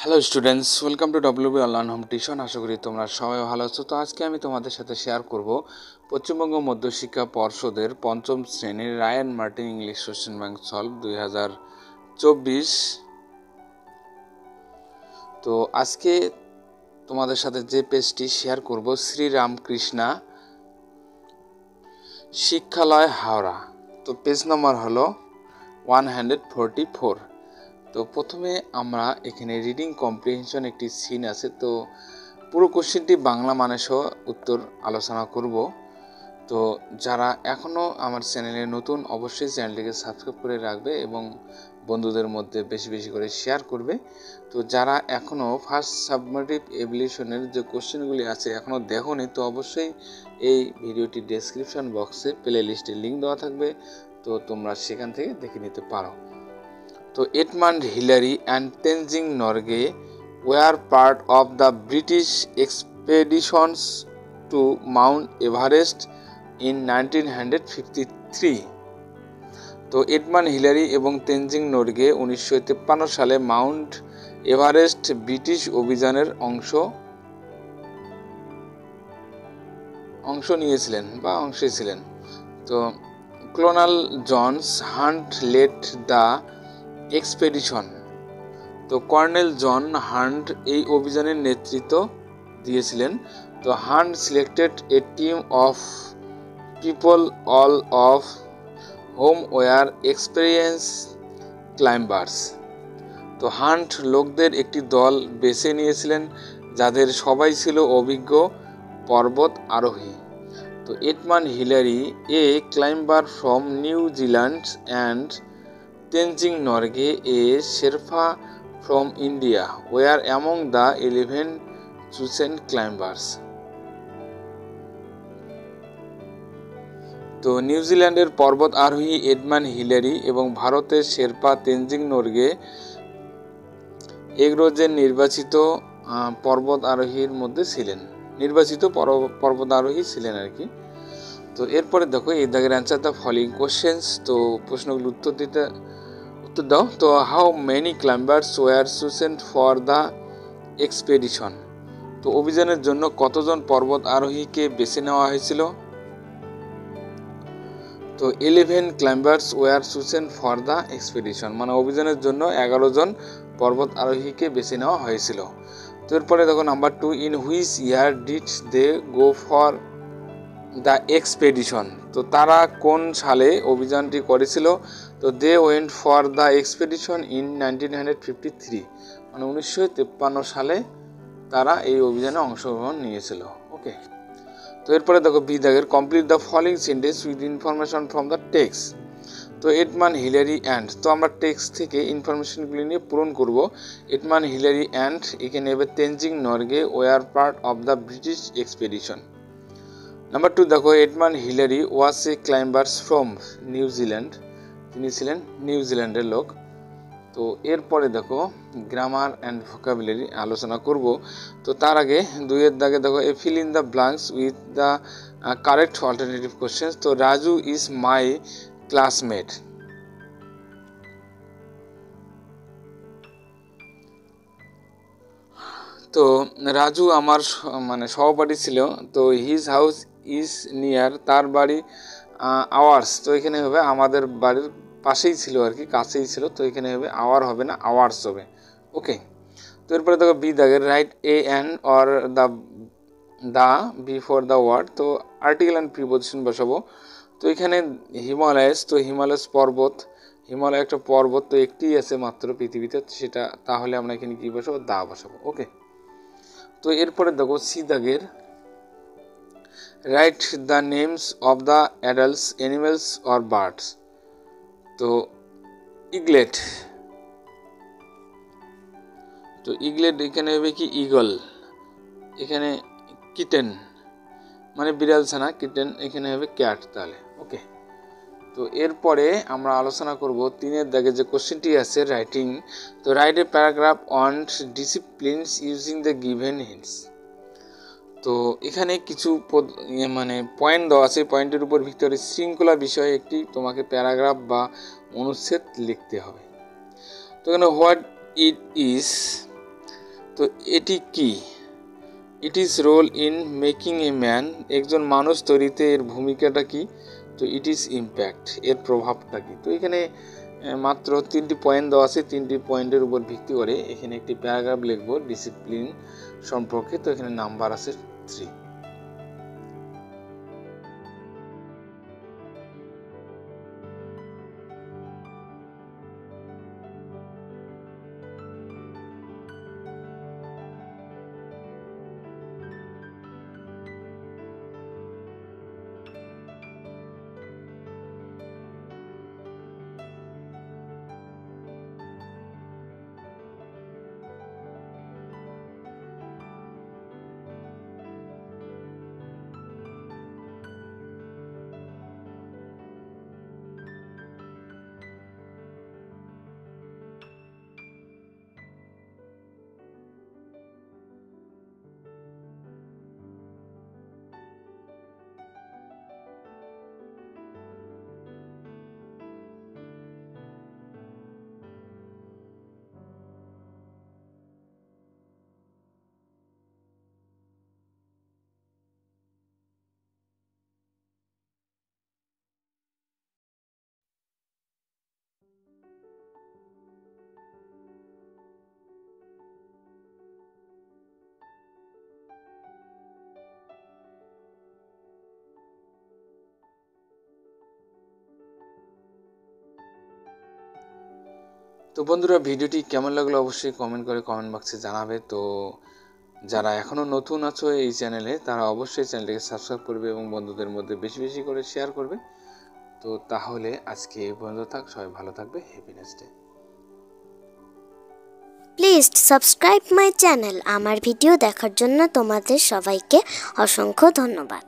Hello students, welcome to WB online home tuition. আশা করি তোমরা সবাই ভালো আছো। তো আজকে আমি তোমাদের সাথে শেয়ার করব পশ্চিমবঙ্গ মধ্যশিক্ষা পর্ষদের পঞ্চম শ্রেণীর Ray and Martin English question bank solve 2024। তো আজকে তোমাদের সাথে যে পেজটি শেয়ার করব, শ্রীরামকৃষ্ণা শিক্ষালয় হাওড়া। তো পেজ নাম্বার হলো 144। তো প্রথমে আমরা এখানে রিডিং কম্প্রিহেনশন একটি সিন আছে। তো পুরো কোশ্চেনটি বাংলা মানে সহ উত্তর আলোচনা করব। তো যারা এখনও আমার চ্যানেলে নতুন, অবশ্যই চ্যানেলটিকে সাবস্ক্রাইব করে রাখবে এবং বন্ধুদের মধ্যে বেশি বেশি করে শেয়ার করবে। তো যারা এখনও ফার্স্ট সাবমেটিভ এভলিউশনের যে কোশ্চেনগুলি আছে এখনও দেখোনি, তো অবশ্যই এই ভিডিওটি ডেসক্রিপশন বক্সে প্লে লিস্টের লিঙ্ক দেওয়া থাকবে, তো তোমরা সেখান থেকে দেখে নিতে পারো। তো Edmund Hillary and Tenzing Norgay were part of the British expeditions to Mount Everest in 1953. তো এডমান্ড হিলারি এবং তেনজিং নরগে 1953 সালে মাউন্ট এভারেস্ট ব্রিটিশ অভিযানের অংশ নিয়েছিলেন বা অংশে ছিলেন। তো colonel Johns Hunt led the expedition. তো কর্নেল জন হান্ট এই অভিযানের নেতৃত্ব দিয়েছিলেন। তো Hunt selected a team of people all of whom were experience climbers. তো হান্ট লোকদের একটি দল বেছে নিয়েছিলেন যাদের সবাই ছিল অভিজ্ঞ পর্বত আরোহী। তো Edmund Hillary A climber from new Zealand and Tenzing Norgay, a Sherpa from India, were among the 11 chosen climbers. তো নিউজিল্যান্ডের পর্বত আরোহী এডমান্ড হিলারি এবং ভারতের শেরপা তেনজিং নরগে এগ্রোজের নির্বাচিত পর্বত আরোহীর মধ্যে ছিলেন, নির্বাচিত পর্বত আরোহী ছিলেন আর কি। তো এরপরে দেখো, এই দাগের অ্যান্সার দ্য ফলোইং কোশ্চেন্স। তো প্রশ্নগুলো উত্তর দাও। তো how many climbers were chosen for the expedition. তো অভিযানের জন্য কতজন পর্বত আরোহীকে বেছে নেওয়া হয়েছিল? তো 11 climbers were chosen for the expedition, মানে অভিযানের জন্য 11 জন পর্বত আরোহীকে বেছে নেওয়া হয়েছিল। তো এরপরে দেখো number 2, in which year did they go for the expedition. তো তারা কোন সালে অভিযানটি করেছিল? তো they went for the expedition in 1953, মানে 1953 সালে তারা এই অভিযানে অংশগ্রহণ নিয়েছিল। ওকে। তো এরপরে দেখো বি দাগের, complete the following sentence with information from the text. তো এডমান্ড হিলারি অ্যান্ড, তো আমরা টেক্সট থেকে ইনফরমেশনগুলি নিয়ে পূরণ করব। এডমান্ড হিলারি অ্যান্ড এখানে হবে Tenzing Norgay were part of the British expedition. Number 2 দেখো, Edmund Hillary was a climbers from New Zealand, তিনি ছিলেন নিউজিল্যান্ডের লোক। তো এরপরে দেখো গ্রামার অ্যান্ড ভোকাবুলারি আলোচনা করব। তো তার আগে 2 দাগে দেখো, a fill in the blanks with the correct alternative questions. তো রাজু ইজ মাই ক্লাসমেট। তো রাজু আমার মানে সহপাঠী ছিল। তো হিজ হাউস ইজ নিয়ার, তার বাড়ি আওয়ার্স। তো এখানে হবে আমাদের বাড়ির পাশেই ছিল আর কি, কাছেই ছিল। তো এখানে হবে আওয়ার হবে না, আওয়ার্স হবে। ওকে। তো এরপরে দেখো বি দাগের, write a and or the before the word. তো আর্টিকেল অ্যান্ড প্রিপোজিশন বসাবো। তো এখানে হিমালয়াস, তো হিমালয়াস পর্বত, হিমালয় একটা পর্বত, তো একটিই আছে মাত্র পৃথিবীতে, সেটা তাহলে আমরা এখানে কি বসাবো? দা বসাবো। ওকে। তো এরপরে দেখো সি দাগের, write the names of the adults animals or birds. তো ইগলেট, তো ইগলেট এখানে হবে কি? ইগল। এখানে কিটেন মানে বিড়াল ছানা, কিটেন এখানে হবে ক্যাট, তাহলে ওকে। তো এরপরে আমরা আলোচনা করব 3 দাগে যে কোশ্চেনটি আছে রাইটিং। তো write a paragraph on disciplines using the given hints. তো এখানে কিছু মানে পয়েন্ট দেওয়া আছে, পয়েন্টের উপর ভিত্তি করে শৃঙ্খলা বিষয়ে একটি তোমাকে প্যারাগ্রাফ বা অনুচ্ছেদ লিখতে হবে। তো এখানে হোয়াট ইট ইজ তো এটি কি? It is role in making a man, একজন মানুষ তৈরিতে এর ভূমিকাটা কি? তো ইট ইজ ইম্প্যাক্ট, এর প্রভাবটা কি? তো এখানে মাত্র 3টি পয়েন্ট দেওয়া আছে, 3টি পয়েন্টের উপর ভিত্তি করে এখানে একটি প্যারাগ্রাফ লিখব ডিসিপ্লিন সম্পর্কে। তো এখানে নাম্বার আছে 3। তো বন্ধুরা, ভিডিওটি কেমন লাগলো অবশ্যই কমেন্ট করে কমেন্ট বক্সে জানাবে। তো যারা এখনও নতুন আছো এই চ্যানেলে, তারা অবশ্যই চ্যানেলটিকে সাবস্ক্রাইব করবে এবং বন্ধুদের মধ্যে বেশি বেশি করে শেয়ার করবে। তো তাহলে আজকে এই পর্যন্ত থাক, সবাই ভালো থাকবে। Happiness day. Please subscribe my channel. আমার ভিডিও দেখার জন্য তোমাদের সবাইকে অসংখ্য ধন্যবাদ।